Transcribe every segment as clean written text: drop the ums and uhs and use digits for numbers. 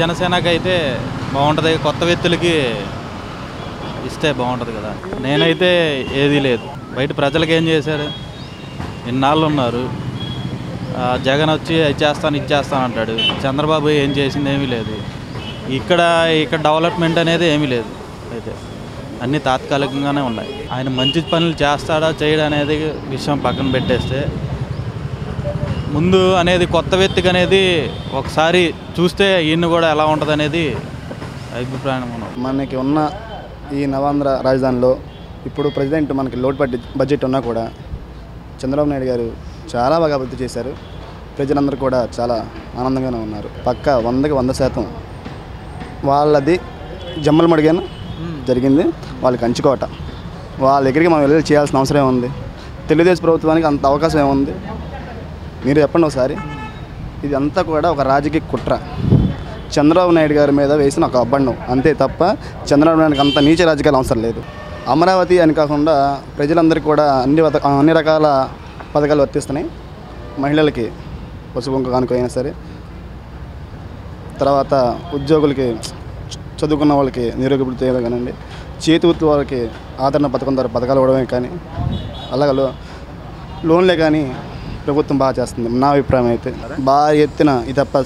జనసేనకి అయితే బాగుంటుంది, కొత్త వ్యక్తులకి ఇస్తే బాగుంటుంది కదా. నేనైతే ఏదీ లేదు. బయట ప్రజలకు ఏం చేశారు? ఇన్నాళ్ళు ఉన్నారు. జగన్ వచ్చి ఇచ్చేస్తాను అంటాడు. చంద్రబాబు ఏం చేసింది ఏమీ లేదు. ఇక్కడ డెవలప్మెంట్ అనేది ఏమీ లేదు. అయితే అన్నీ తాత్కాలికంగానే ఉన్నాయి. ఆయన మంచి పనులు చేస్తాడా చేయడా అనేది విషయం పక్కన పెట్టేస్తే, ముందు అనేది కొత్త వ్యక్తికి అనేది ఒకసారి చూస్తే ఈయన కూడా ఎలా ఉంటుంది అనేది అభిప్రాయం. మనకి ఉన్న ఈ నవాంధ్ర రాజధానిలో ఇప్పుడు ప్రెసిడెంట్ మనకి లోడ్ బడ్జెట్ ఉన్నా కూడా చంద్రబాబు నాయుడు గారు చాలా బాగా అభివృద్ధి చేశారు. ప్రజలందరూ కూడా చాలా ఆనందంగానే ఉన్నారు. పక్కా 100కి 100% వాళ్ళది జమ్మల మడిగాను జరిగింది. వాళ్ళకి కంచుకోట. వాళ్ళ దగ్గరికి మనం వెళ్ళి చేయాల్సిన అవసరం ఏముంది? తెలుగుదేశం ప్రభుత్వానికి అంత అవకాశం ఏముంది? మీరు చెప్పండి ఒకసారి. ఇది అంతా కూడా ఒక రాజకీయ కుట్ర. చంద్రబాబు నాయుడు గారి మీద వేసిన ఒక అబ్బండం అంతే తప్ప చంద్రబాబు నాయుడుకి అంత నీచ రాజకీయాలు అవసరం లేదు. అమరావతి అని కాకుండా ప్రజలందరికీ కూడా అన్ని రకాల పథకాలు వర్తిస్తున్నాయి. మహిళలకి పసుపు కానుక అయినా సరే, తర్వాత ఉద్యోగులకి, చదువుకున్న వాళ్ళకి నిరుద్యోగ కానివ్వండి, చేతి వృత్తి వాళ్ళకి ఆదరణ పథకం ద్వారా పథకాలు ఇవ్వడమే కానీ, అలాగే లోన్లే కానీ ప్రభుత్వం బాగా చేస్తుంది. నా అభిప్రాయం అయితే బాగా ఎత్తిన ఇది తప్ప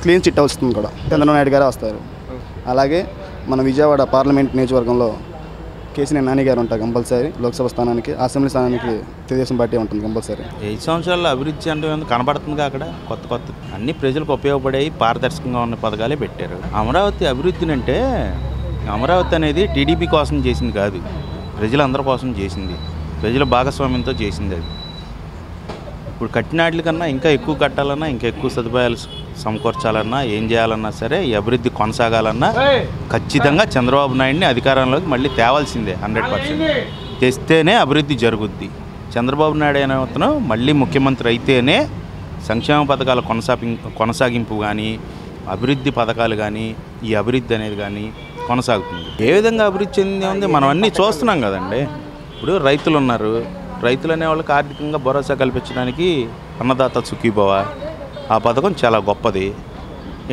క్లీన్ చిట్ వస్తుంది కూడా చంద్రబాబు నాయుడు గారే వస్తారు. అలాగే మన విజయవాడ పార్లమెంట్ నియోజకవర్గంలో కేసీఆర్ నాని గారు ఉంటారు కంపల్సరీ. లోక్సభ స్థానానికి, అసెంబ్లీ స్థానానికి తెలుగుదేశం పార్టీ ఉంటుంది కంపల్సరీ. 5 సంవత్సరాల్లో అభివృద్ధి అంటే కనబడుతుంది. అక్కడ కొత్త అన్ని ప్రజలకు ఉపయోగపడేవి, పారదర్శకంగా ఉన్న పథకాలే పెట్టారు. అమరావతి అభివృద్ధిని అంటే అమరావతి అనేది టీడీపీ కోసం చేసింది కాదు, ప్రజలందరి కోసం చేసింది, ప్రజల భాగస్వామ్యంతో చేసింది. అది ఇప్పుడు కట్టినాట్ల కన్నా ఇంకా ఎక్కువ కట్టాలన్నా, ఇంకా ఎక్కువ సదుపాయాలు సమకూర్చాలన్నా, ఏం చేయాలన్నా సరే, ఈ అభివృద్ధి కొనసాగాలన్నా ఖచ్చితంగా చంద్రబాబు నాయుడిని అధికారంలోకి మళ్ళీ తేవాల్సిందే. 100% తెస్తేనే అభివృద్ధి జరుగుద్ది. చంద్రబాబు నాయుడు అనే అతను మళ్ళీ ముఖ్యమంత్రి అయితేనే సంక్షేమ పథకాల కొనసాగింపు కానీ, అభివృద్ధి పథకాలు కానీ, ఈ అభివృద్ధి అనేది కానీ కొనసాగుతుంది. ఏ విధంగా అభివృద్ధి చెంది ఉంది మనం అన్నీ చూస్తున్నాం కదండి. ఇప్పుడు రైతులు ఉన్నారు. రైతులు అనే వాళ్ళకి ఆర్థికంగా భరోసా కల్పించడానికి అన్నదాత సుఖీభవ ఆ పథకం చాలా గొప్పది.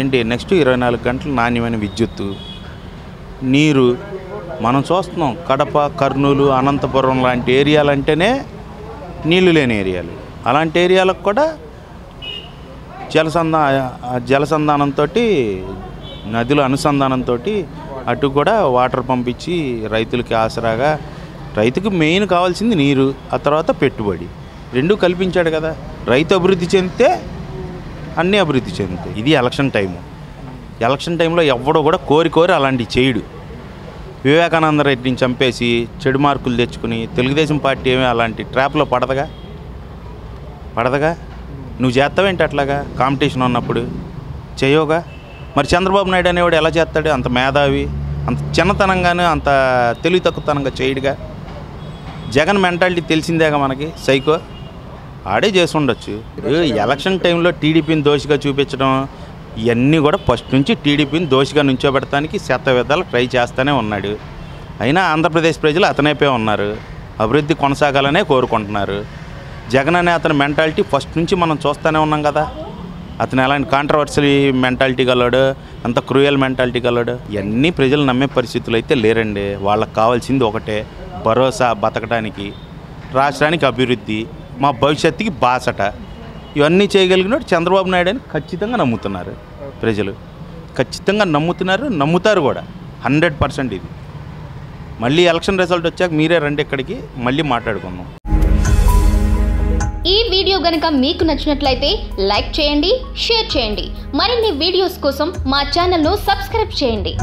ఏంటి, నెక్స్ట్ 24 గంటలు నాణ్యమైన విద్యుత్తు, నీరు మనం చూస్తున్నాం. కడప, కర్నూలు, అనంతపురం లాంటి ఏరియాలు అంటేనే నీళ్లు లేని ఏరియాలు. అలాంటి ఏరియాలకు కూడా జలసంధానంతో, నదుల అనుసంధానంతో అటు కూడా వాటర్ పంపించి రైతులకి ఆసరాగా, రైతుకు మెయిన్ కావాల్సింది నీరు, ఆ తర్వాత పెట్టుబడి, రెండూ కల్పించాడు కదా. రైతు అభివృద్ధి చెందితే అన్నీ అభివృద్ధి చెందుతాయి. ఇది ఎలక్షన్ టైము. ఎలక్షన్ టైంలో ఎవడో కూడా కోరి అలాంటివి చేయడు. వివేకానంద రెడ్డిని చంపేసి చెడు మార్కులు తెచ్చుకుని తెలుగుదేశం పార్టీ ఏమీ అలాంటి ట్రాప్లో పడదగా. నువ్వు చేస్తావేంటి అట్లాగా? కాంపిటీషన్ ఉన్నప్పుడు చేయవుగా. మరి చంద్రబాబు నాయుడు అనేవాడు ఎలా చేస్తాడు? అంత మేధావి, అంత చిన్నతనంగానే, అంత తెలివి తక్కువతనంగా చేయడుగా. జగన్ మెంటాలిటీ తెలిసిందేగా మనకి, సైకో. ఆడే చేసి ఉండొచ్చు. ఎలక్షన్ టైంలో టీడీపీని దోషిగా చూపించడం, ఇవన్నీ కూడా ఫస్ట్ నుంచి టీడీపీని దోషిగా నుంచోబెట్టడానికి శతవిధాలు ట్రై చేస్తూనే ఉన్నాడు. అయినా ఆంధ్రప్రదేశ్ ప్రజలు అతనైపోయి ఉన్నారు. అభివృద్ధి కొనసాగాలనే కోరుకుంటున్నారు. జగన్ అనే అతని మెంటాలిటీ ఫస్ట్ నుంచి మనం చూస్తూనే ఉన్నాం కదా. అతను ఎలాంటి కాంట్రవర్సీ మెంటాలిటీ గలడు, అంత క్రూయల్ మెంటాలిటీ గలడు. ఇవన్నీ ప్రజలు నమ్మే పరిస్థితులు అయితే లేరండి. వాళ్ళకి కావాల్సింది ఒకటే, భరోసా, బతకడానికి, రాష్ట్రానికి అభివృద్ధి, మా భవిష్యత్తుకి బాసట. ఇవన్నీ చేయగలిగినట్టు చంద్రబాబు నాయుడు అని ఖచ్చితంగా నమ్ముతున్నారు ప్రజలు. ఖచ్చితంగా నమ్ముతారు కూడా 100%. ఇది మళ్ళీ ఎలక్షన్ రిజల్ట్ వచ్చాక మీరే రండి ఇక్కడికి, మళ్ళీ మాట్లాడుకుందాం. ఈ వీడియో గనుక మీకు నచ్చినట్లయితే లైక్ చేయండి, షేర్ చేయండి. మరిన్ని వీడియోస్ కోసం మా ఛానల్ను సబ్స్క్రైబ్ చేయండి.